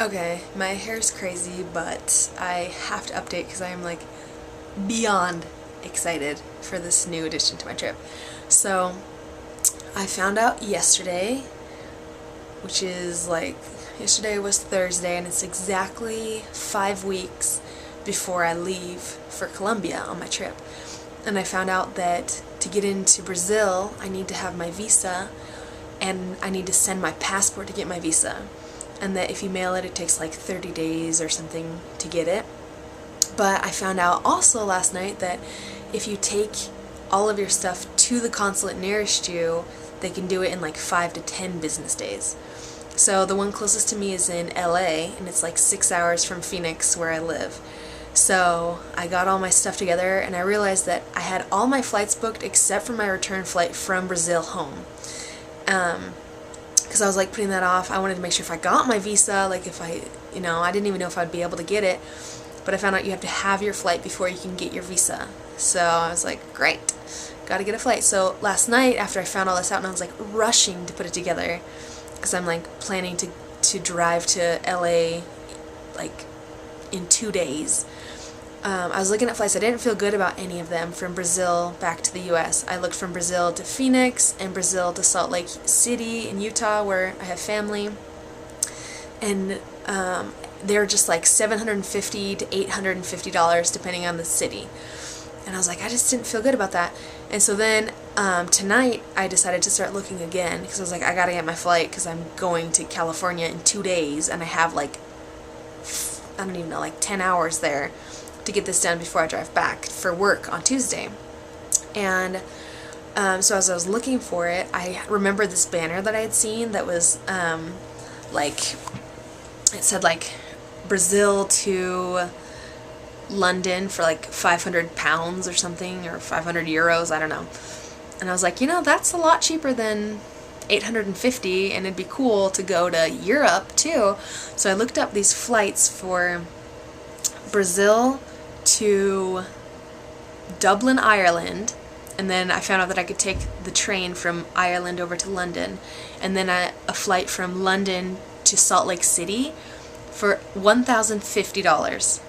Okay, my hair's crazy, but I have to update because I am like beyond excited for this new addition to my trip. So, I found out yesterday, which is like, yesterday was Thursday, and it's exactly 5 weeks before I leave for Colombia on my trip. And I found out that to get into Brazil, I need to have my visa, and I need to send my passport to get my visa. And that if you mail it, it takes like 30 days or something to get it. But I found out also last night that if you take all of your stuff to the consulate nearest you, they can do it in like 5 to 10 business days. So the one closest to me is in LA, and it's like 6 hours from Phoenix, where I live. So I got all my stuff together, and I realized that I had all my flights booked except for my return flight from Brazil home. Because I was like putting that off. I wanted to make sure if I got my visa, like if I didn't even know if I'd be able to get it, but I found out you have to have your flight before you can get your visa. So I was like, great, gotta get a flight. So last night, after I found all this out, and I was like rushing to put it together, because I'm like planning to drive to LA like in 2 days. I was looking at flights. I didn't feel good about any of them from Brazil back to the US. I looked from Brazil to Phoenix and Brazil to Salt Lake City in Utah, where I have family. And they're just like $750 to $850 depending on the city. And I was like, I just didn't feel good about that. And so then tonight I decided to start looking again, because I was like, I gotta get my flight because I'm going to California in 2 days, and I have like, I don't even know, like 10 hours there to get this done before I drive back for work on Tuesday. And so as I was looking for it, I remember this banner that I had seen that was like, it said like Brazil to London for like 500 pounds or something, or 500 euros, I don't know. And I was like, that's a lot cheaper than 850, and it'd be cool to go to Europe too. So I looked up these flights for Brazil to Dublin, Ireland, and then I found out that I could take the train from Ireland over to London, and then a flight from London to Salt Lake City for $1,050.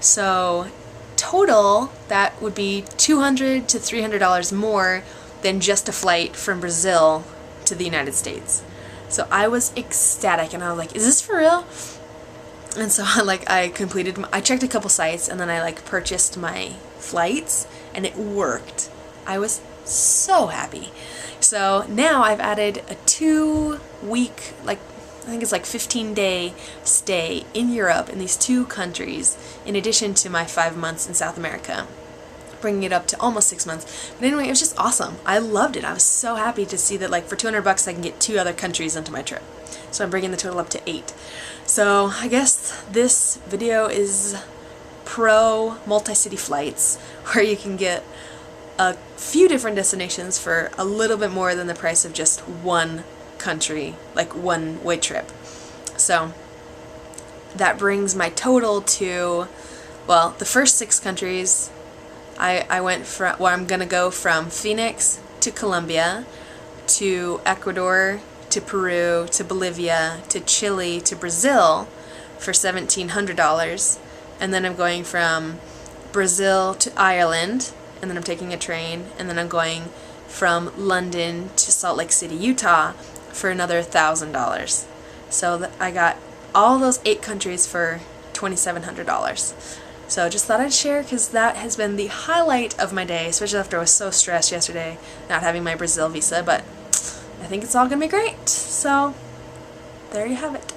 So total, that would be $200 to $300 more than just a flight from Brazil to the United States. So I was ecstatic, and I was like, is this for real? And so I checked a couple sites, and then I purchased my flights, and it worked. I was so happy. So now I've added a 2-week, I think it's 15-day stay in Europe in these 2 countries, in addition to my 5 months in South America, bringing it up to almost 6 months. But anyway, it was just awesome. I loved it. I was so happy to see that for $200 I can get 2 other countries into my trip. So I'm bringing the total up to 8. So I guess this video is pro multi-city flights, where you can get a few different destinations for a little bit more than the price of just one country, one-way trip. So that brings my total to, well, the first 6 countries, I went from, well, I'm gonna go from Phoenix to Colombia, to Ecuador, to Peru, to Bolivia, to Chile, to Brazil for $1,700, and then I'm going from Brazil to Ireland, and then I'm taking a train, and then I'm going from London to Salt Lake City, Utah for another $1,000. So I got all those 8 countries for $2,700. So just thought I'd share, because that has been the highlight of my day, especially after I was so stressed yesterday not having my Brazil visa, but I think it's all gonna be great. So there you have it.